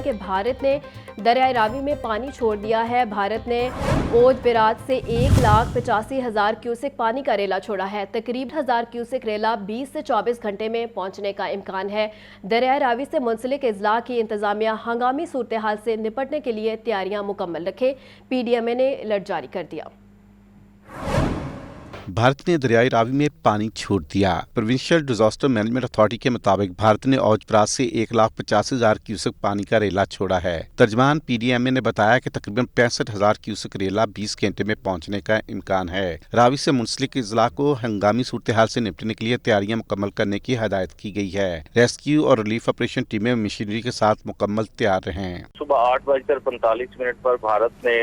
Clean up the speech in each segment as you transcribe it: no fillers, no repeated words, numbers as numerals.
कि भारत ने दरियाई रावी में पानी छोड़ दिया है। भारत ने ओज बिराज से 1,85,000 क्यूसेक पानी का रेला छोड़ा है। तकरीबन 1,000 क्यूसेक रेला 20 से 24 घंटे में पहुंचने का इम्कान है। दरियाई रावी से मुंसलिक अजला की इंतजामिया हंगामी सूरत हाल से निपटने के लिए तैयारियां मुकम्मल रखे। PDMA ने अलर्ट जारी कर दिया। भारत ने दरियाई रावी में पानी छोड़ दिया। प्रोविंशियल डिजास्टर मैनेजमेंट अथॉरिटी के मुताबिक भारत ने औज प्रास से 1,85,000 क्यूसेक पानी का रेला छोड़ा है। तर्जमान PDMA ने बताया कि तकरीबन 65,000 क्यूसेक रेला 20 घंटे में पहुंचने का इम्कान है। रावी से मुंसलिक इजला को हंगामी सूरत हाल से निपटने के लिए तैयारियां मुकम्मल करने की हिदायत की गई है। रेस्क्यू और रिलीफ ऑपरेशन टीमें मशीनरी के साथ मुकम्मल तैयार हैं। सुबह 8:45 पर भारत ने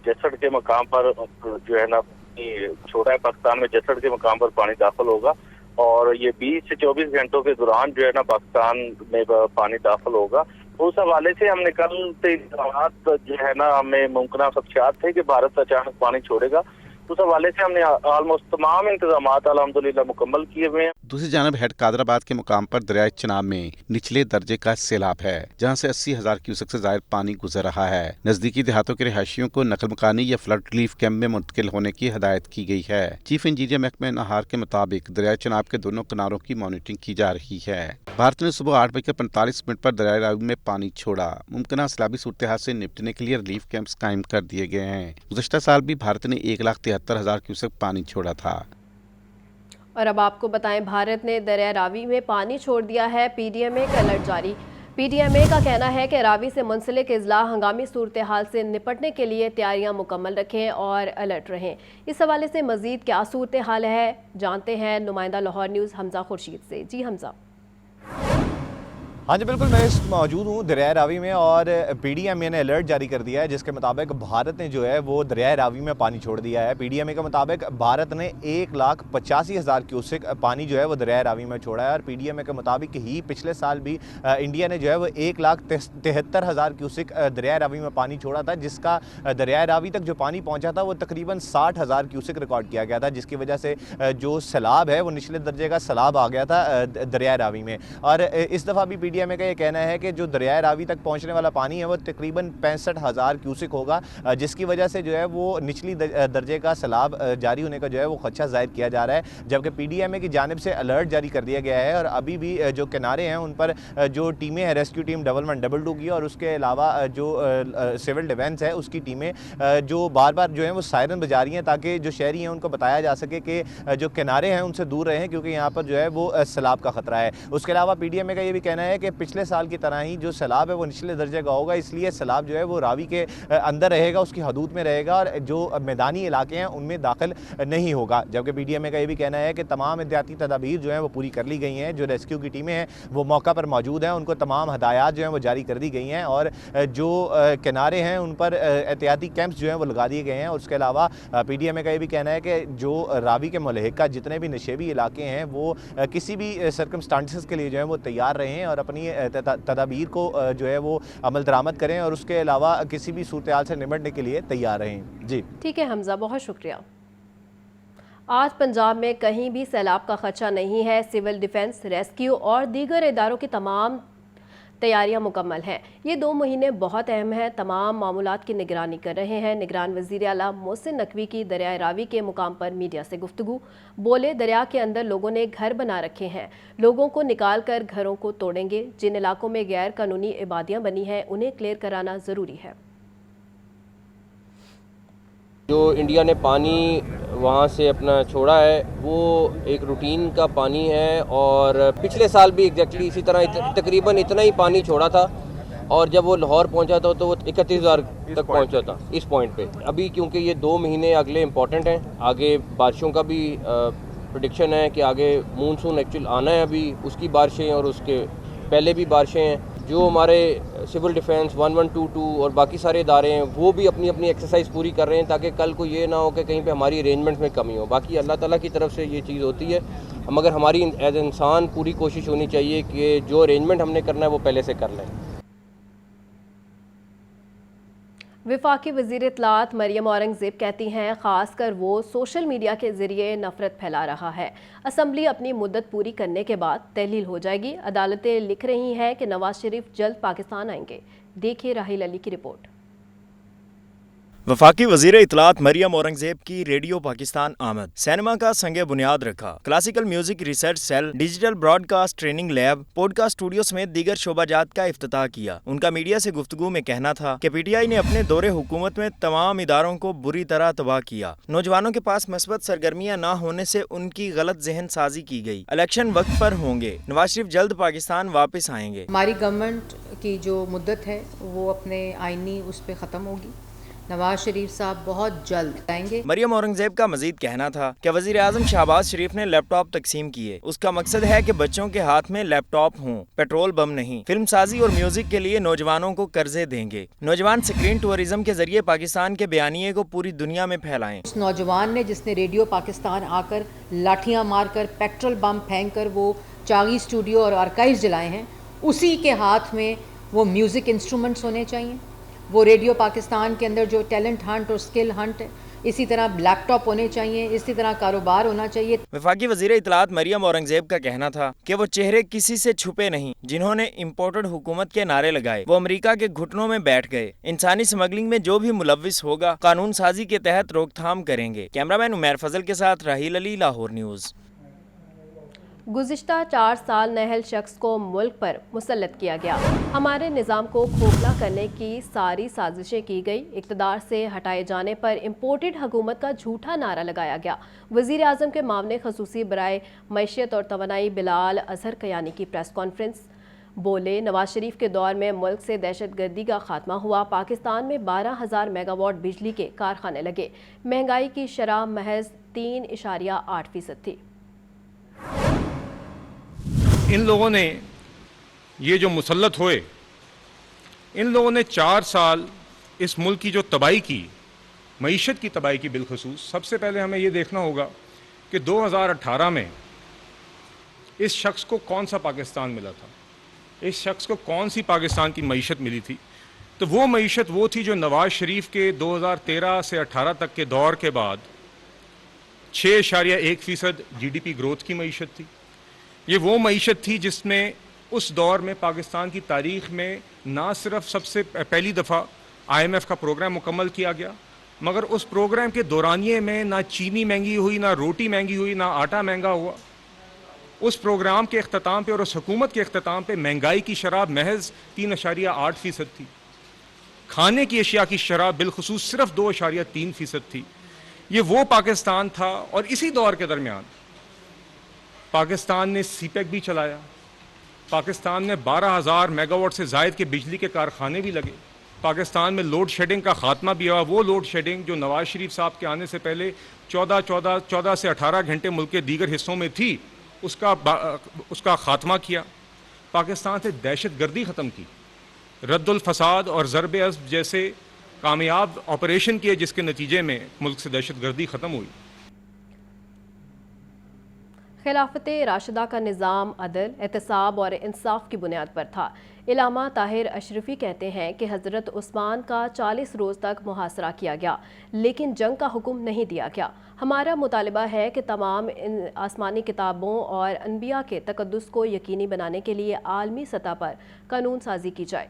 जसड़ के मकाम पर जो है ना छोड़ा है। पाकिस्तान में जसड़ के मकाम पर पानी दाखिल होगा और ये 20 से 24 घंटों के दौरान जो है ना पाकिस्तान में पानी दाखिल होगा। उस हवाले से हमने कल से जो है ना हमें मुमकिन खदशात थे कि भारत अचानक पानी छोड़ेगा। उस हवाले से हमने ऑलमोस्ट तमाम इंतजाम अल्हम्दुलिल्लाह मुकम्मल किए हुए हैं। दूसरी जानब हेड कादराबाद के मुकाम पर दरियाई चनाब में निचले दर्जे का सैलाब है, जहां से 80,000 क्यूसेक से ज्यादा पानी गुजर रहा है। नजदीकी देहातों के रिहायशियों को नकल मकानी या फ्लड रिलीफ कैंप में मुंतकिल होने की हिदायत की गई है। चीफ इंजीनियर महकमा नहार के मुताबिक दरियाई चनाब के दोनों किनारों की मॉनिटरिंग की जा रही है। भारत ने सुबह 8:45 पर दरियाई रावी में पानी छोड़ा। मुमकिन सैलाबी सूरत हाल से निपटने के लिए रिलीफ कैंप्स कायम कर दिए गए हैं। गुज़श्ता साल भी भारत ने 1,73,000 क्यूसेक पानी छोड़ा था। और अब आपको बताएं, भारत ने दरिया रावी में पानी छोड़ दिया है। PDMA का अलर्ट जारी। PDMA का कहना है कि रावी से मुंसलिक इजला हंगामी सूरत हाल से निपटने के लिए तैयारियां मुकम्मल रखें और अलर्ट रहें। इस हवाले से मजीद क्या सूरत हाल है जानते हैं नुमाइंदा लाहौर न्यूज़ हमजा खुर्शीद से। जी हमजा। हाँ जी बिल्कुल, मैं मौजूद हूँ दरियाई रावी में और PDMA ने अलर्ट जारी कर दिया है, जिसके मुताबिक भारत ने जो है वो दरियाई रावी में पानी छोड़ दिया है। PDMA के मुताबिक भारत ने 1,85,000 क्यूसेक पानी जो है वो दरियाई रावी में छोड़ा है और PDMA के मुताबिक ही पिछले साल भी इंडिया ने जो है वो 1,73,000 क्यूसेक दरियाई रावी में पानी छोड़ा था, जिसका दरियाई रावी तक जो पानी पहुँचा था वो तकरीबन 60,000 क्यूसेक रिकॉर्ड किया गया था, जिसकी वजह से जो सैलाब है वो निचले दर्जे का सैलाब आ गया था दरियाई रावी में। और इस दफ़ा भी PDMA का ये कहना है कि जो दरियाई रावी तक पहुंचने वाला पानी है वो तकरीबन 65,000 क्यूसेक होगा, जिसकी वजह से जो है वो निचली दर्जे का सैलाब जारी होने का जो है वो खदशा जाहिर किया जा रहा है। जबकि PDMA की जानिब से अलर्ट जारी कर दिया गया है और अभी भी जो किनारे हैं उन पर जो टीमें हैं रेस्क्यू टीम 1112 की और उसके अलावा जो सिविल डिफेंस है उसकी टीमें जो बार बार जो है वो सायरन बजा रही हैं ताकि जो शहरी हैं उनको बताया जा सके कि जो किनारे हैं उनसे दूर रहें, क्योंकि यहाँ पर जो है वो सैलाब का खतरा है। उसके अलावा PDMA का ये भी कहना है कि पिछले साल की तरह ही जो सैलाब है वो निचले दर्जे का होगा, इसलिए सैलाब जो है वो रावी के अंदर रहेगा, उसकी हदूद में रहेगा और जो मैदानी इलाके हैं उनमें दाखिल नहीं होगा। जबकि PDMA का ये भी कहना है कि तमाम एहतियाती तदाबीर जो हैं वो पूरी कर ली गई हैं। जो रेस्क्यू की टीमें हैं वो मौका पर मौजूद हैं, उनको तमाम हदायत जो हैं वो जारी कर दी गई हैं और जो किनारे हैं उन पर एहतियाती कैंप्स जो हैं वो लगा दिए गए हैं। और उसके अलावा PDMA का ये भी कहना है कि जो रावी के मुलहिका जितने भी नशेबी इलाके हैं वो किसी भी सर्कमस्टांसेस के लिए जो है वो तैयार रहें और अपनी तदाबीर को जो है वो अमल दरामद करें और उसके अलावा किसी भी सूरत हाल से निपटने के लिए तैयार रहें। जी ठीक है हमजा, बहुत शुक्रिया। आज पंजाब में कहीं भी सैलाब का खदशा नहीं है। सिविल डिफेंस, रेस्क्यू और दीगर इदारों की तमाम तैयारियां मुकम्मल हैं। ये 2 महीने बहुत अहम हैं। तमाम मामूलात की निगरानी कर रहे हैं। निगरान वज़ीर आला मोहसिन नकवी की दरियाई रावी के मुकाम पर मीडिया से गुफ्तगू। बोले, दरिया के अंदर लोगों ने घर बना रखे हैं, लोगों को निकाल कर घरों को तोड़ेंगे। जिन इलाकों में गैर कानूनी इबादियाँ बनी हैं उन्हें क्लियर कराना ज़रूरी है। जो इंडिया ने पानी वहाँ से अपना छोड़ा है वो एक रूटीन का पानी है और पिछले साल भी एग्जैक्टली इसी तरह तकरीबन इतना ही पानी छोड़ा था और जब वो लाहौर पहुँचा था तो वो 31,000 तक पहुँचा था इस पॉइंट पे। अभी क्योंकि ये 2 महीने अगले इम्पॉर्टेंट हैं, आगे बारिशों का भी प्रेडिक्शन है कि आगे मूनसून एक्चुअल आना है, अभी उसकी बारिशें और उसके पहले भी बारिशें हैं। जो हमारे सिविल डिफेंस 1122 और बाकी सारे इदारे हैं वो भी अपनी अपनी एक्सरसाइज पूरी कर रहे हैं ताकि कल को ये ना हो कि कहीं पे हमारी अरेंजमेंट में कमी हो। बाकी अल्लाह ताला की तरफ से ये चीज़ होती है, मगर हमारी एज इंसान पूरी कोशिश होनी चाहिए कि जो अरेंजमेंट हमने करना है वो पहले से कर लें। वफाकी वज़ीर इत्तलात मरियम औरंगज़ेब कहती हैं ख़ासकर वो सोशल मीडिया के ज़रिए नफ़रत फैला रहा है। असम्बली अपनी मुद्दत पूरी करने के बाद तहलील हो जाएगी। अदालतें लिख रही हैं कि नवाज शरीफ जल्द पाकिस्तान आएंगे। देखिए राहिल अली की रिपोर्ट। वफाकी वजीर इत्तलात मरियम औरंगजेब की रेडियो पाकिस्तान आमद, सिनेमा का संगे बुनियाद रखा, classical music research cell, digital broadcast training lab, podcast studio समेत दीगर शोबाजात का इफ्तिताह किया। उनका मीडिया से गुफ्तगू में कहना था कि पीटीआई ने अपने दौरे हुकूमत में तमाम इदारों को बुरी तरह तबाह किया। नौजवानों के पास मस्बत सरगर्मियां न होने से उनकी गलत जहन साजी की गई। इलेक्शन वक्त पर होंगे, नवाज शरीफ जल्द पाकिस्तान वापस आएंगे। हमारी गवर्नमेंट की जो मुद्दत है वो अपने आइनी उस पर ख़त्म होगी। नवाज शरीफ साहब बहुत जल्द आएंगे। मरियम औरंगजेब का मजीद कहना था कि वजीर आजम शहबाज शरीफ ने लैपटॉप तकसीम किए। उसका मकसद है कि बच्चों के हाथ में लैपटॉप हों, पेट्रोल बम नहीं। फिल्म साजी और म्यूजिक के लिए नौजवानों को कर्जे देंगे। नौजवान स्क्रीन टूरिज्म के जरिए पाकिस्तान के बयानिए को पूरी दुनिया में फैलाएं। उस नौजवान ने जिसने रेडियो पाकिस्तान आकर लाठियां मारकर पेट्रोल बम फेंक कर वो चागी स्टूडियो और आर्काइव जलाए हैं, उसी के हाथ में वो म्यूजिक इंस्ट्रूमेंट्स होने चाहिए। वो रेडियो पाकिस्तान के अंदर जो टैलेंट हंट और स्किल हंट है, इसी तरह लैपटॉप होने चाहिए, इसी तरह कारोबार होना चाहिए। वफाकी वजीर इत्तलात मरियम औरंगजेब का कहना था कि वो चेहरे किसी से छुपे नहीं। जिन्होंने इम्पोर्टेड हुकूमत के नारे लगाए वो अमेरिका के घुटनों में बैठ गए। इंसानी स्मगलिंग में जो भी मुलविस होगा कानून साजी के तहत रोकथाम करेंगे। कैमरामैन उमैर फजल के साथ राहिल अली, लाहौर न्यूज़। गुज़िश्ता 4 साल नाअहल शख्स को मुल्क पर मुसल्लत किया गया। हमारे निज़ाम को खोखला करने की सारी साजिशें की गई। इक़्तिदार से हटाए जाने पर इम्पोर्टेड हुकूमत का झूठा नारा लगाया गया। वज़ीर आज़म के मामले खसूसी बराए मईशत और तवानाई बिलाल अजहर कयानी की प्रेस कॉन्फ्रेंस। बोले, नवाज शरीफ के दौर में मुल्क से दहशतगर्दी का खात्मा हुआ। पाकिस्तान में 12,000 मेगावाट बिजली के कारखाने लगे। महंगाई की शरह महज 3.8% थी। इन लोगों ने ये जो मुसल्लत हुए, इन लोगों ने 4 साल इस मुल्क की जो तबाही की, मईशत की तबाही की बिलखसूस। सबसे पहले हमें ये देखना होगा कि 2018 में इस शख्स को कौन सा पाकिस्तान मिला था, इस शख्स को कौन सी पाकिस्तान की मईशत मिली थी। तो वो मईशत वो थी जो नवाज शरीफ के 2013 से 18 तक के दौर के बाद 6.1% GDP ग्रोथ की मईशत थी। ये वो मईशत थी जिसमें उस दौर में पाकिस्तान की तारीख़ में ना सिर्फ सबसे पहली दफ़ा IMF का प्रोग्राम मुकम्मल किया गया, मगर उस प्रोग्राम के दौरानिए में ना चीनी महंगी हुई, ना रोटी महंगी हुई, ना आटा महंगा हुआ। उस प्रोग्राम के अख्ताम पे और उस हुकूमत के अख्ताम पे महंगाई की शरह महज 3.8% थी। खाने की अशिया की शरह बिलखुसूस सिर्फ 2.3% थी। ये वो पाकिस्तान था। और इसी दौर के दरमियान पाकिस्तान ने CPEC भी चलाया। पाकिस्तान में 12,000 मेगावाट से ज़ायद के बिजली के कारखाने भी लगे। पाकिस्तान में लोड शेडिंग का खात्मा भी हुआ। वो लोड शेडिंग जो नवाज शरीफ साहब के आने से पहले 14 से 18 घंटे मुल्क के दीगर हिस्सों में थी, उसका खात्मा किया। पाकिस्तान से दहशतगर्दी ख़त्म की, रद्दुल फसाद और ज़रब अज़्ब जैसे कामयाब ऑपरेशन किए, जिसके नतीजे में मुल्क से दहशतगर्दी ख़त्म हुई। खिलाफत राशिदा का निज़ाम अदल, एहतसाब और इंसाफ की बुनियाद पर था। इलामा ताहिर अशरफी कहते हैं कि हज़रत उस्मान का 40 रोज़ तक मुहासरा किया गया, लेकिन जंग का हुक्म नहीं दिया गया। हमारा मुतालिबा है कि तमाम इन आसमानी किताबों और अनबिया के तकद्दुस को यकीनी बनाने के लिए आलमी सतह पर कानून साजी की जाए।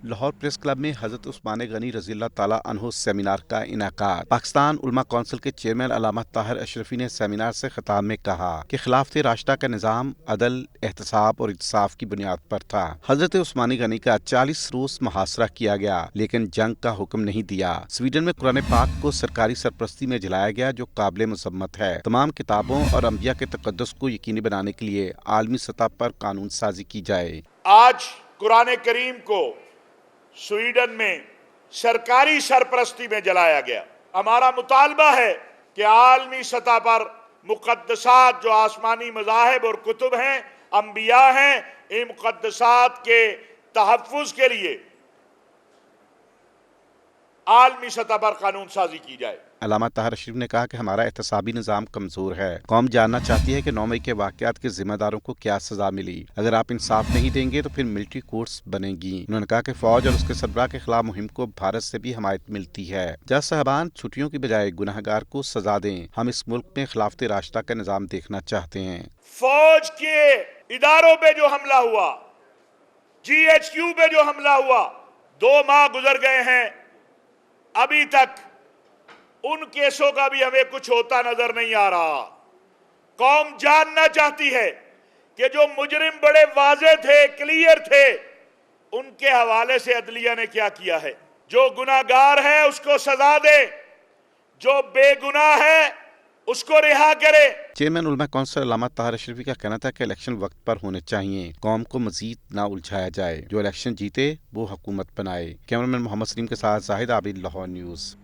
लाहौर प्रेस क्लब में हजरत उस्मान गनी रज़ियल्लाहु ताला अन्हु सेमिनार का इनाकाद। पाकिस्तान उलमा कौंसिल के चेयरमैन अल्लामा ताहिर अशरफी ने सेमिनार से खिताब में कहा कि खिलाफत राशिदा का निज़ाम अदल, एहतसाब और इंसाफ की बुनियाद पर था। हजरत उस्मान गनी का 40 रोज मुहासरा किया गया, लेकिन जंग का हुक्म नहीं दिया। स्वीडन में कुरान पाक को सरकारी सरपरस्ती में जलाया गया, जो काबिल मसम्मत है। तमाम किताबों और अम्बिया के तकद्दुस को यकीनी बनाने के लिए आलमी सतह पर कानून साजी की जाए। आज कुरान करीम को स्वीडन में सरकारी सरपरस्ती में जलाया गया। हमारा मुतालबा है कि आलमी सतह पर मुक़द्दसात जो आसमानी मज़ाहिब और कुतुब हैं, अंबिया हैं, इन मुक़द्दसात के तहफ़्फ़ुज़ के लिए आलमी सतह पर कानून साजी की जाए। अल्लामा ताहिर अशरफ ने कहा कि हमारा एहतसाबी निज़ाम कमजोर है। कौम जानना चाहती है कि 9 मई के वाक़यात के जिम्मेदारों को क्या सजा मिली। अगर आप इंसाफ नहीं देंगे तो फिर मिलिट्री कोर्ट्स बनेगी। उन्होंने कहा कि फौज और उसके सरबराह के खिलाफ मुहिम को भारत से भी हमायत मिलती है। जज साहबान, छुट्टियों की बजाय गुनाहगार को सजा दें। हम इस मुल्क में खिलाफत रास्ता का निज़ाम देखना चाहते हैं। फौज के इदारों पे जो हमला हुआ, GHQ पे जो हमला हुआ, 2 माह गुजर गए हैं, अभी तक उन केसों का भी हमें कुछ होता नजर नहीं आ रहा। कौम जानना चाहती है कि जो मुजरिम बड़े वाजे थे, क्लियर थे, उनके हवाले से अदलिया ने क्या किया है। जो गुनाहगार है उसको सजा दे, जो बेगुनाह है उसको रिहा करे। चेयरमैन उलमा कौंसिल अल्लामा ताहिर अशरफी का कहना था कि इलेक्शन वक्त पर होने चाहिए। कौम को मजीद ना उलझाया जाए। जो इलेक्शन जीते वो हुकूमत बनाए। कैमरामैन मोहम्मद सलीम के साथ जाहिद आबिद, लाहौर न्यूज़।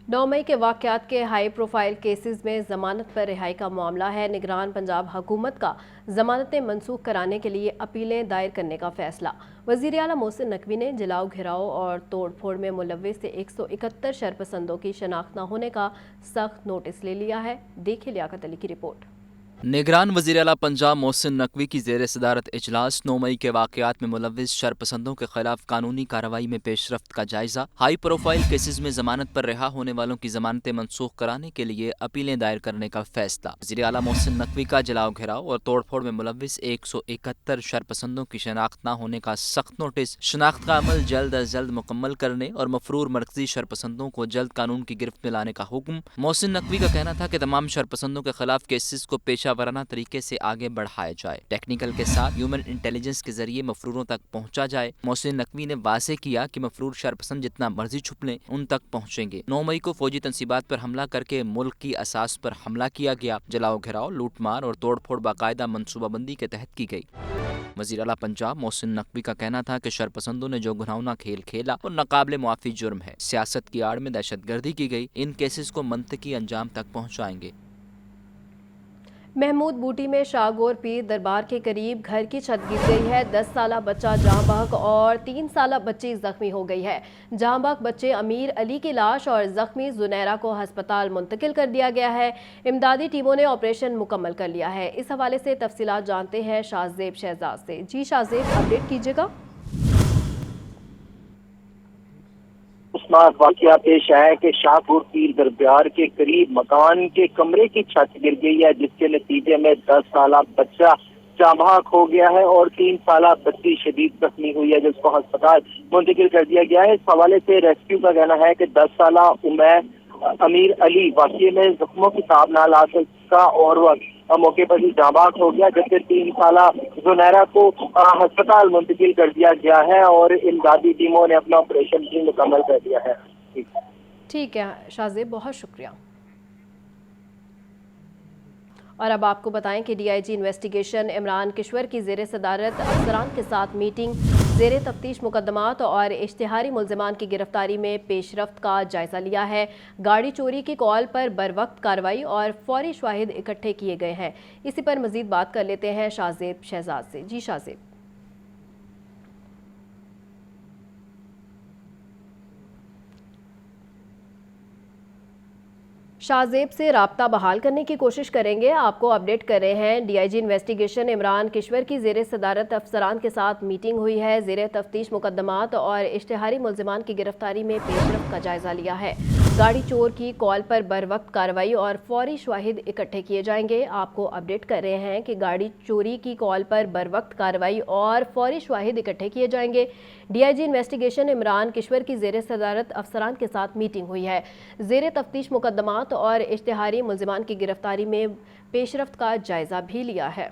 9 मई के वाक़यात के हाई प्रोफाइल केसेस में ज़मानत पर रिहाई का मामला है। निगरान पंजाब हुकूमत का ज़मानतें मनसूख कराने के लिए अपीलें दायर करने का फैसला। वज़ीर आला मोहसिन नकवी ने जलाओ, घिराव और तोड़फोड़ में मुलव्विस 171 शरपसंदों की शनाख्त न होने का सख्त नोटिस ले लिया है। देखिए लियाकत अली की रिपोर्ट। निगरान वज़ीर आला पंजाब मोहसिन नकवी की ज़ेर सदारत इजलास 9 मई के वाक़यात में मुलव्विस शरपसंदों के खिलाफ कानूनी कार्रवाई में पेशरफ्त का जायजा। हाई प्रोफाइल केसेस में जमानत पर रिहा होने वालों की जमानतें मनसूख कराने के लिए अपीलें दायर करने का फैसला। वज़ीर आला मोहसिन नकवी का जलाओ, घेराव और तोड़फोड़ में मुलव्विस 171 शरपसंदों की शनाख्त न होने का सख्त नोटिस। शनाख्त का अमल जल्द अज जल्द मुकम्मल करने और मफरूर मरकजी शरपसंदों को जल्द कानून की गिरफ्त में लाने का हुक्म। मोहसिन नकवी का कहना था कि तमाम शरपसंदों के खिलाफ केसेस को पेशा वराना तरीके से आगे बढ़ाया जाए। टेक्निकल के साथ ह्यूमन इंटेलिजेंस के जरिए मफरूरों तक पहुंचा जाए। मोहसिन नकवी ने वाज़ेह किया कि मफरूर शरपसंद जितना मर्जी छुप लें, उन तक पहुंचेंगे। 9 मई को फौजी तनसीबात पर हमला करके मुल्क की असास पर हमला किया गया। जलाओ, घेराव, लूटमार और तोड़फोड़ बाकायदा मनसूबाबंदी के तहत की गई। वज़ीर आला पंजाब मोहसिन नकवी का कहना था कि शरपसंदों ने जो घिनौना खेल खेला और नाकाबिले मुआफ़ी जुर्म है। सियासत की आड़ में दहशतगर्दी की गई। इन केसेस को मंतकी अंजाम तक पहुँचाएंगे। महमूद बूटी में शाहगोर पीर दरबार के करीब घर की छत गिर गई है। 10 साला बच्चा जाँ बहक और 3 साला बच्ची जख्मी हो गई है। जाँ बहक बच्चे अमीर अली की लाश और जख्मी जुनैरा को अस्पताल मुंतकिल कर दिया गया है। इमदादी टीमों ने ऑपरेशन मुकम्मल कर लिया है। इस हवाले से तफसीलात जानते हैं शाहजेब शहजाद से। जी शाहजेब, अपडेट कीजिएगा। वाकया पेश आया कि शाहपुर पीर दरबार के करीब मकान के कमरे की छत गिर गई है, जिसके नतीजे में 10 साला बच्चा जाँ-बहक हो गया है और 3 साला बच्ची शदीद जख्मी हुई है, जिसको अस्पताल मुंतकिल कर दिया गया है। इस हवाले से रेस्क्यू का कहना है कि 10 साला अमीर अली वाकये में जख्मों की ताब ना ला सका और वह मौके पर ही जाँ-बहक हो गया, जबकि 3 साला जुनैरा को अस्पताल मुंतकिल कर दिया गया है और इमदादी टीमों ने अपना ऑपरेशन भी मुकम्मल कर दिया है। ठीक है शाहजेब, बहुत शुक्रिया। और अब आपको बताएं कि DIG इन्वेस्टिगेशन इमरान किश्वर की ज़ेर सदारत अफसरान के साथ मीटिंग। ज़ेर तफ्तीश मुकदमात और इश्तिहारी मुल्ज़िमान की गिरफ्तारी में पेशरफ्त का जायज़ा लिया है। गाड़ी चोरी की कॉल पर बरवक्त कार्रवाई और फौरी शवाहिद इकट्ठे किए गए हैं। इसी पर मज़ीद बात कर लेते हैं शाहजेब शहजाद से। जी शाहजेब। शाहजेब से राब्ता बहाल करने की कोशिश करेंगे। आपको अपडेट कर रहे हैं DIG इन्वेस्टिगेशन इमरान किश्वर की ज़ेर सदारत अफसरान के साथ मीटिंग हुई है। ज़ेर तफ्तीश मुकदमात और इश्तिहारी मुल्ज़िमान की गिरफ्तारी में पेशरफ्त का जायज़ा लिया है। गाड़ी चोर की कॉल पर बरवक्त कार्रवाई और फौरी शवाहिद इकट्ठे किए जाएंगे। आपको अपडेट कर रहे हैं कि गाड़ी चोरी की कॉल पर बरवक्त कार्रवाई और फौरी शवाहिद इकट्ठे किए जाएंगे। DIG इन्वेस्टिगेशन इमरान किश्वर की ज़ेर सदारत अफसरान के साथ मीटिंग हुई है। ज़ेर तफ्तीश मुकदमात और इश्तिहारी मुल्ज़िमान की गिरफ्तारी में पेशरफ्त का जायज़ा भी लिया है।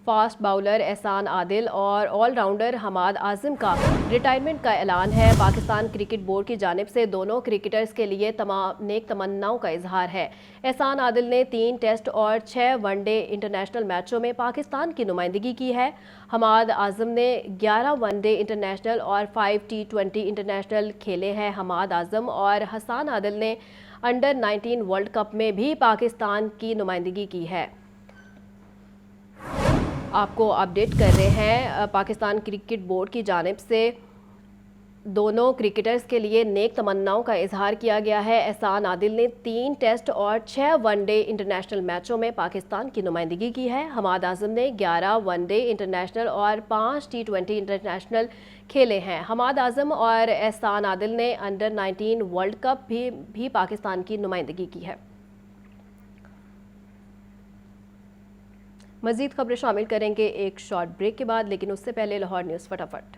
फास्ट बाउलर एहसान आदिल और ऑलराउंडर हमाद आज़म का रिटायरमेंट का ऐलान है। पाकिस्तान क्रिकेट बोर्ड की जानिब से दोनों क्रिकेटर्स के लिए तमाम नेक तमन्नाओं का इजहार है। एहसान आदिल ने 3 टेस्ट और 6 वनडे इंटरनेशनल मैचों में पाकिस्तान की नुमाइंदगी की है। हमाद आज़म ने 11 वनडे इंटरनेशनल और 5 T20 इंटरनेशनल खेले हैं। हमाद आज़म और हसान आदिल ने अंडर 19 वर्ल्ड कप में भी पाकिस्तान की नुमाइंदगी की है। आपको अपडेट कर रहे हैं पाकिस्तान क्रिकेट बोर्ड की जानिब से दोनों क्रिकेटर्स के लिए नेक तमन्नाओं का इजहार किया गया है। एहसान आदिल ने 3 टेस्ट और 6 वनडे इंटरनेशनल मैचों में पाकिस्तान की नुमाइंदगी की है। हमाद आजम ने 11 वनडे इंटरनेशनल और 5 T20 इंटरनेशनल खेले हैं। हमाद आजम और एहसान आदिल ने अंडर 19 वर्ल्ड कप भी पाकिस्तान की नुमाइंदगी की है। मजीद खबरें शामिल करेंगे एक शॉर्ट ब्रेक के बाद, लेकिन उससे पहले लाहौर न्यूज़ फटाफट।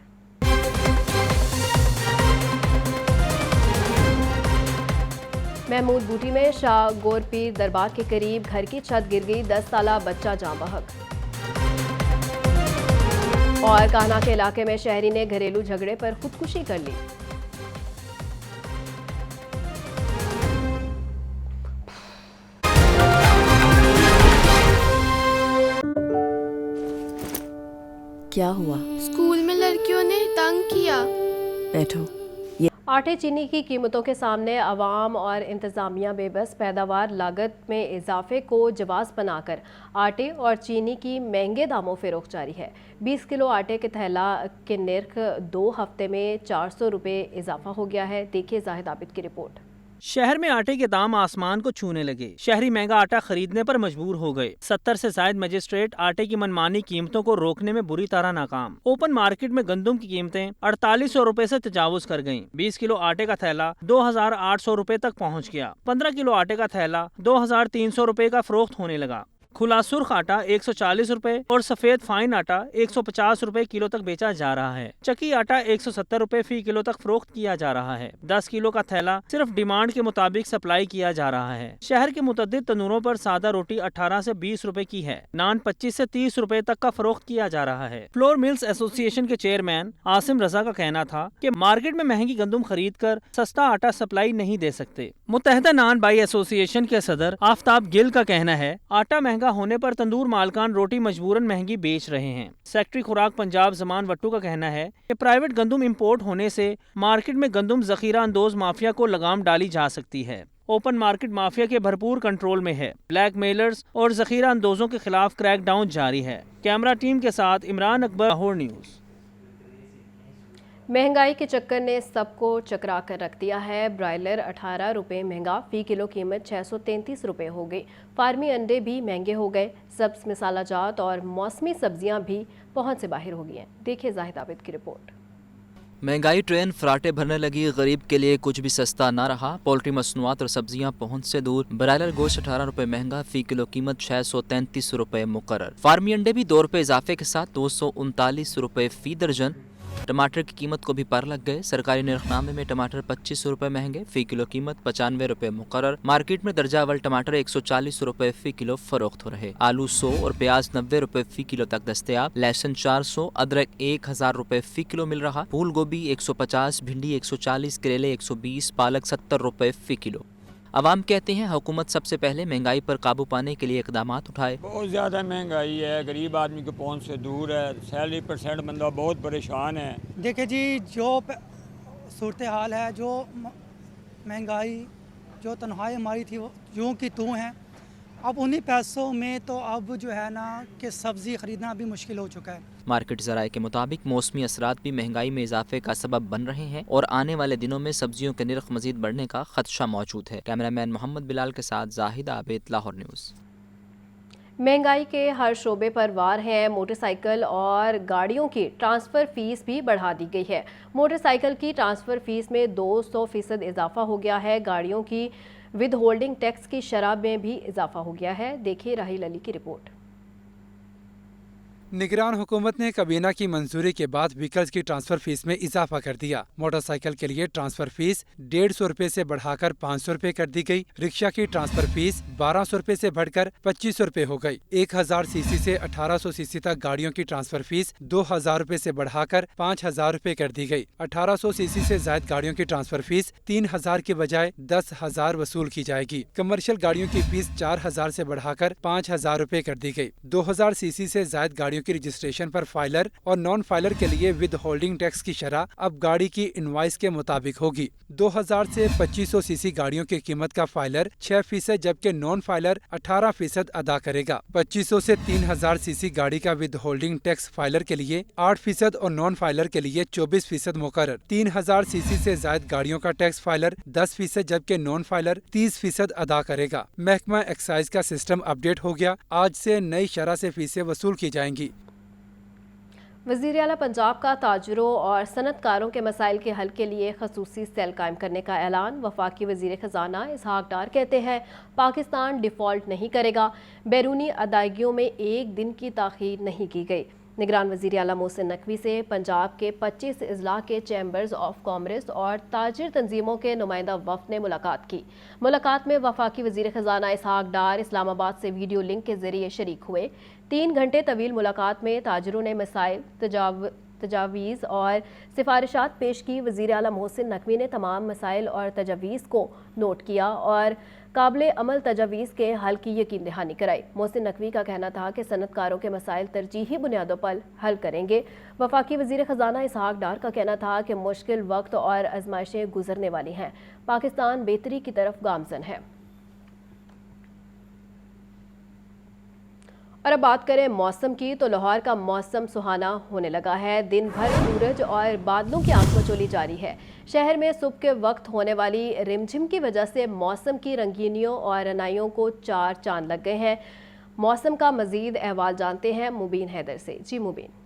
महमूद बूटी में शाह गोरपीर दरबार के करीब घर की छत गिर गई, 10 साला बच्चा जाँ बहक। और कान्हा के इलाके में शहरी ने घरेलू झगड़े पर खुदकुशी कर ली। क्या हुआ? स्कूल में लड़कियों ने तंग किया। बैठो। आटे चीनी की कीमतों के सामने अवाम और इंतज़ामिया बेबस। पैदावार लागत में इजाफे को जवाज़ बनाकर आटे और चीनी की महंगे दामों फ़रोख्त जारी है। 20 किलो आटे के थैला के निर्ख 2 हफ्ते में 400 रुपये इजाफा हो गया है। देखिए जाहिद आबिद की रिपोर्ट। शहर में आटे के दाम आसमान को छूने लगे। शहरी महंगा आटा खरीदने पर मजबूर हो गए। 70 से ज्यादा मजिस्ट्रेट आटे की मनमानी कीमतों को रोकने में बुरी तरह नाकाम। ओपन मार्केट में गंदम की कीमतें 4800 रुपए से तजावुज कर गयीं। 20 किलो आटे का थैला 2800 रुपए तक पहुँच गया। 15 किलो आटे का थैला 2300 रुपए का फरोख्त होने लगा। खुला सुर्ख आटा 140 रुपए और सफेद फाइन आटा 150 रुपए किलो तक बेचा जा रहा है। चक्की आटा 170 रुपए फी किलो तक फरोख्त किया जा रहा है। 10 किलो का थैला सिर्फ डिमांड के मुताबिक सप्लाई किया जा रहा है। शहर के मुतअद्दिद तनूरों पर सादा रोटी 18 से 20 रुपए की है। नान 25 से 30 रुपए तक का फरोख्त किया जा रहा है। फ्लोर मिल्स एसोसिएशन के चेयरमैन आसिम रजा का कहना था कि मार्केट में महंगी गंदम खरीद कर सस्ता आटा सप्लाई नहीं दे सकते। मुत्तहिदा नान बाई एसोसिएशन के सदर आफ्ताब गिल का कहना है आटा महंगा होने पर तंदूर मालकान रोटी मजबूरन महंगी बेच रहे हैं। सेक्रेटरी खुराक पंजाब जमान वट्टू का कहना है कि प्राइवेट गंदम इंपोर्ट होने से मार्केट में गंदम जखीरा अंदोज माफिया को लगाम डाली जा सकती है। ओपन मार्केट माफिया के भरपूर कंट्रोल में है। ब्लैक मेलर्स और जखीरा अंदोजों के खिलाफ क्रैकडाउन जारी है। कैमरा टीम के साथ इमरान अकबर, लाहौर न्यूज़। महंगाई के चक्कर ने सबको चकरा कर रख दिया है। ब्रायलर 18 रुपये महंगा, फी किलो कीमत 633 रुपये हो गई। फार्मी अंडे भी महंगे हो गए। सब्ज मसाला जात और मौसमी सब्जियां भी पहुंच से बाहर हो गई हैं। देखिए जाहिद आबिद की रिपोर्ट। महंगाई ट्रेन फराटे भरने लगी, गरीब के लिए कुछ भी सस्ता ना रहा। पोल्ट्री मसनूआत और सब्जियां पहुंच से दूर। ब्रायलर गोश्त 18 रुपये महंगा, फी किलो कीमत 633 रुपये मुकर्रर। फार्मी अंडे भी 2 रुपये इजाफे के साथ 239 रुपये फी दर्जन। टमाटर की कीमत को भी पार लग गए। सरकारी निर्खनामे में टमाटर 2500 रुपये महंगे, फी किलो कीमत 95 रुपये मुकर्रर। मार्केट में दर्जा अव्वल टमाटर 140 रुपये फी किलो फरोख्त हो रहे। आलू 100 और प्याज 90 रुपये फी किलो तक दस्तयाब। लहसुन 400, अदरक 1000 रुपये फी किलो मिल रहा। फूल गोभी 150, भिंडी 140, करेले 120, पालक 70 रुपये फी किलो। अवाम कहते हैं हुकूमत सबसे पहले महंगाई पर काबू पाने के लिए इकदामात उठाए। बहुत ज़्यादा महंगाई है, गरीब आदमी के पहुंच से दूर है। सैलरी परसेंट बंदा बहुत परेशान है। देखिए जी, जो सूरत हाल है, जो महंगाई, जो तनख्वाही हमारी थी वो यूँ की तूँ है। अब उन्हीं पैसों में तो अब जो है ना कि सब्ज़ी ख़रीदना भी मुश्किल हो चुका है। मार्केट ज़राए के मुताबिक मौसमी असरात भी महंगाई में इजाफे का सबब बन रहे हैं और आने वाले दिनों में सब्जियों के निर्ख मजीद बढ़ने का खदशा मौजूद है। कैमरामैन मोहम्मद बिलाल के साथ जाहिद आबिद, लाहौर न्यूज़। महंगाई के हर शोबे पर वार हैं। मोटरसाइकिल और गाड़ियों की ट्रांसफ़र फ़ीस भी बढ़ा दी गई है। मोटरसाइकिल की ट्रांसफ़र फ़ीस में 200% इजाफा हो गया है। गाड़ियों की विद होल्डिंग टैक्स की शरह में भी इजाफा हो गया है। देखिए राहिल अली की रिपोर्ट। निगरान हुकूमत ने काबीना की मंजूरी के बाद व्हीकल्स की ट्रांसफर फीस में इजाफा कर दिया। मोटरसाइकिल के लिए ट्रांसफर फीस 150 रुपए से बढ़ाकर 500 रुपए कर दी गई। रिक्शा की ट्रांसफर फीस 1200 रुपए से बढ़कर 2500 रुपए हो गई। 1000 सीसी से 1800 सीसी तक गाड़ियों की ट्रांसफर फीस 2000 रुपए से बढ़ाकर 5000 रुपए कर दी गई। 1800 सीसी से ज्यादा गाड़ियों की ट्रांसफर फीस 3000 के बजाय 10,000 वसूल की जाएगी। कमर्शियल गाड़ियों की फीस 4000 से बढ़ाकर 5000 रुपए कर दी गई। 2000 सीसी से ज्यादा गाड़ियों गाड़ियों की रजिस्ट्रेशन पर फाइलर और नॉन फाइलर के लिए विद होल्डिंग टैक्स की शरह अब गाड़ी की इनवॉइस के मुताबिक होगी। 2000 से 2500 सीसी गाड़ियों की कीमत का फाइलर 6% जबकि नॉन फाइलर 18% अदा करेगा। 2500 से 3000 सीसी गाड़ी का विद होल्डिंग टैक्स फाइलर के लिए 8% और नॉन फाइलर के लिए 24% मुकर्रर। 3000 सीसी से ज्यादा गाड़ियों का टैक्स फाइलर 10% जबकि नॉन फाइलर 30% अदा करेगा। महकमा एक्साइज का सिस्टम अपडेट हो गया। आज से नई शरह से फीसें वसूल की जाएंगी। वज़ीर आला पंजाब का ताजरों और सनतकारों के मसाइल के हल के लिए खसूसी सेल कायम करने का ऐलान। वफाकी वज़ीर ख़जाना इसहाक डार कहते हैं पाकिस्तान डिफ़ॉल्ट नहीं करेगा। बैरूनी अदायगियों में एक दिन की ताख़ीर नहीं की गई। निगरान वज़ीर आला मोहसिन नकवी से पंजाब के 25 अजला के चैम्बर्स ऑफ कॉमर्स और ताजिर तंजीमों के नुमाइंदा वफ़द ने मुलाकात की। मुलाकात में वफाकी वज़ीर ख़जाना इसहाक डार इस्लामाबाद से वीडियो लिंक के ज़रिए शरीक हुए। 3 घंटे तवील मुलाकात में ताजिरों ने मसाइल, तजावीज़ और सिफारिशात पेश की। वज़ीर आला मोहसिन नकवी ने तमाम मसाइल और तजावीज़ को नोट किया और काबिल अमल तजावीज़ के हल की यकीन दहानी कराई। मोहसिन नकवी का कहना था कि सनतकारों के मसाइल तरजीही बुनियादों पर हल करेंगे। वफाकी वज़ीर ख़जाना इसहाक डार का कहना था कि मुश्किल वक्त और आजमाइशें गुजरने वाली हैं। पाकिस्तान बेहतरी की तरफ गामज़न है। और अब बात करें मौसम की, तो लाहौर का मौसम सुहाना होने लगा है। दिन भर सूरज और बादलों की आंखोचोली जारी है। शहर में सुबह के वक्त होने वाली रिमझिम की वजह से मौसम की रंगीनियों और रनाइयों को 4 चांद लग गए हैं। मौसम का मजीद अहवाल जानते हैं मुबीन हैदर से। जी मुबीन।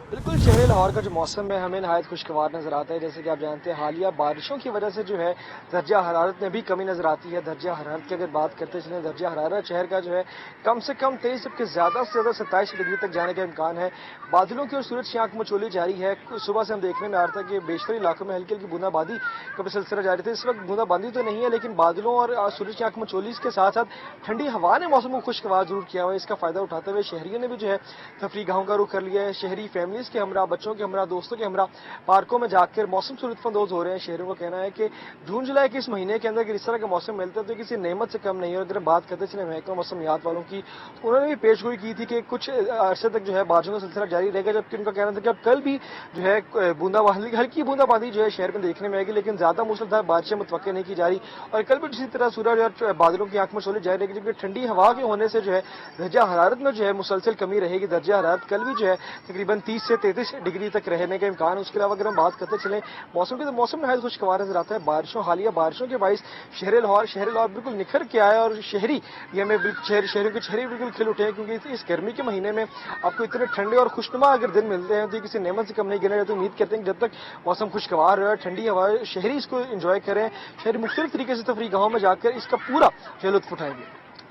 बिल्कुल, शहर लाहौर का जो मौसम है हमें नहायत खुशगवार नजर आता है। जैसे कि आप जानते हैं हालिया बारिशों की वजह से जो है दर्जा हरारत में भी कमी नजर आती है। दर्जा हरारत की अगर बात करते चलें, दर्जा हरारत शहर का जो है कम से कम 23 जबकि ज्यादा से ज्यादा 27 डिग्री तक जाने का इम्कान है। बादलों की और सूरज की आंख मचोली जारी है। सुबह से हम देखने में आ रहा था कि बेशतर इलाकों में हल्की हल्की बूंदाबांदी का सिलसिला जारी था। इस वक्त बूंदाबांदी तो नहीं है, लेकिन बादलों और सूरज की आंख मचोली के साथ साथ ठंडी हवा ने मौसम को खुशगवार जरूर किया हुआ है। इसका फायदा उठाते हुए शहरियों ने भी जो है तफरीह गाहों का रुख कर लिया है। शहरी फैमिलीज के हमरा, बच्चों के हमरा, दोस्तों के हमरा पार्कों में जाकर मौसम से लुत्फानंदोज हो रहे हैं। शहरों का कहना है कि जून जुलाई के इस महीने के अंदर इस तरह का मौसम मिलता है तो किसी नेमत से कम नहीं है। अगर बात करते चले महकमा मौसमियात वालों की, उन्होंने भी पेशगोई की थी कि कुछ अरसे तक जो है बारिशों का सिलसिला जारी रहेगा, जबकि उनका कहना था कि अब कल भी जो है बूंदाबांदी, हल्की बूंदाबांदी जो है शहर में देखने में आएगी, लेकिन ज्यादा मूसलाधार बारिशें मुतवक्के नहीं की जा रही। और कल भी इसी तरह सूरज और बादलों की आंख में सोली जारी रहेगी, जबकि ठंडी हवा के होने से जो है दर्जा हरारत में जो है मुसलसल कमी रहेगी। दर्जा हरारत कल भी जो है तकरीबन 30 से 33 डिग्री तक रहने का इम्कान। उसके अलावा अगर हम बात करते चले मौसम की, तो मौसम नहायत खुशगवार नजर आता है। हालिया बारिशों के बाइस शहर लाहौर बिल्कुल निखर के आया और शहरियों के चेहरे बिल्कुल खिल उठे हैं, क्योंकि इस गर्मी के महीने में आपको इतने ठंडे और खुशनुमा अगर दिन मिलते हैं तो किसी नेमत से कम नहीं गिना जाता। उम्मीद करते हैं कि जब तक मौसम खुशगवार रहे, ठंडी हवा, शहरी इसको एंजॉय करें, शहरी मुख्तलिफ तरीके से तफरीह गाहों में जाकर इसका पूरा लुत्फ उठाएंगे।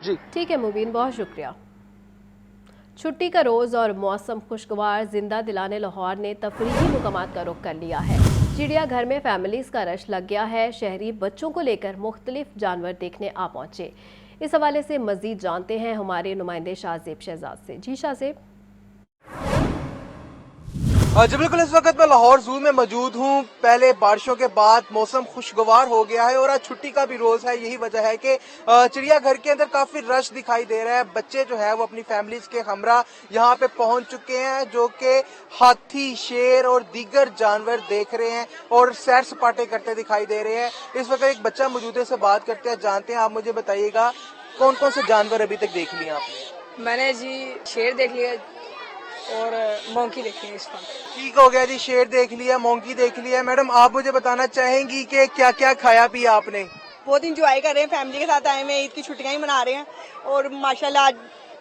जी ठीक है मुबीन, बहुत शुक्रिया। छुट्टी का रोज़ और मौसम खुशगवार जिंदा दिलाने लाहौर ने तफरीही मुकामात का रुख कर लिया है। चिड़ियाघर में फैमिलीज का रश लग गया है। शहरी बच्चों को लेकर मुख्तलिफ जानवर देखने आ पहुंचे। इस हवाले से मजीद जानते हैं हमारे नुमाइंदे शाहजेब शहजाद से। जी शाहजेब। जी बिल्कुल, इस वक्त मैं लाहौर जू में मौजूद हूँ। पहले बारिशों के बाद मौसम खुशगवार हो गया है और आज छुट्टी का भी रोज है। यही वजह है कि चिड़ियाघर के अंदर काफी रश दिखाई दे रहा है। बच्चे जो है वो अपनी फैमिलीज के हमरा यहाँ पे पहुंच चुके हैं, जो कि हाथी, शेर और दीगर जानवर देख रहे हैं और सैर सपाटे करते दिखाई दे रहे हैं। इस वक्त एक बच्चा मौजूद है, से बात करते हैं, जानते हैं। आप मुझे बताइएगा कौन कौन से जानवर अभी तक देख लिए आपने? मैंने जी शेर देख लिया और मोंकी देखी है इस वक्त। ठीक हो गया जी, शेर देख लिया, मोंकी देख लिया। मैडम आप मुझे बताना चाहेंगी कि क्या क्या खाया पिया आपने? बहुत इंजॉय कर रहे हैं, फैमिली के साथ आए हैं, ईद की छुट्टियां ही मना रहे हैं और माशाल्लाह आज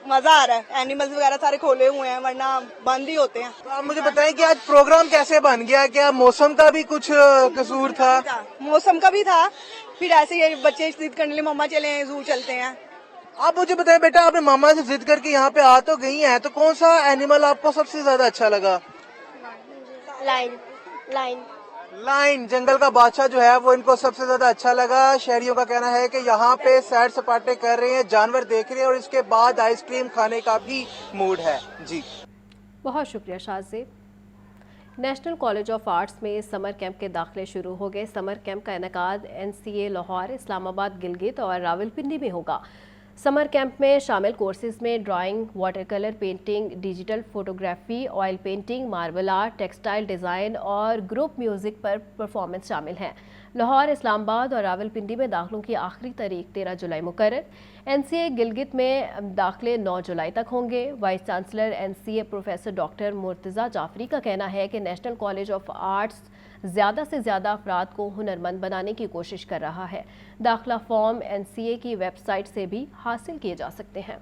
मजा आ रहा है। एनिमल्स वगैरह सारे खोले हुए हैं, वरना बंद ही होते हैं। तो आप मुझे बताएं कि आज प्रोग्राम कैसे बन गया? क्या मौसम का भी कुछ कसूर था? मौसम का भी था, फिर ऐसे ही बच्चे जिद करने लिए मम्मा चले जू चलते हैं। आप मुझे बताएं बेटा, आपने मामा से जिद करके यहाँ पे आ तो गई हैं, तो कौन सा एनिमल आपको सबसे ज्यादा अच्छा लगा? लाइन, जंगल का बादशाह जो है वो इनको सबसे ज्यादा अच्छा लगा। शहरियों का कहना है कि यहाँ पे सैर सपाटे कर रहे हैं, जानवर देख रहे हैं और इसके बाद आइसक्रीम खाने का भी मूड है। जी बहुत शुक्रिया Shahzeb. National college of arts में समर कैंप के दाखिले शुरू हो गए। समर कैंप का इनेकाद NCA लाहौर, इस्लामाबाद, गिलगित और रावलपिंडी में होगा। समर कैंप में शामिल कोर्सेज में drawing, water colour painting, digital photography, oil painting, marble art, textile design और ग्रुप म्यूज़िक पर परफॉर्मेंस शामिल हैं। लाहौर, इस्लामाबाद और रावलपिंडी में दाखिलों की आखिरी तारीख 13 जुलाई मुकर्रर। NCA गिलगित में दाखिले 9 जुलाई तक होंगे। Vice chancellor NCA professor doctor Murtaza Jafri का कहना है कि नेशनल कॉलेज ऑफ आर्ट्स ज़्यादा से ज़्यादा अफराद को हुनरमंद बनाने की कोशिश कर रहा है। दाखिला फॉर्म NCA की वेबसाइट से भी हासिल किए जा सकते हैं।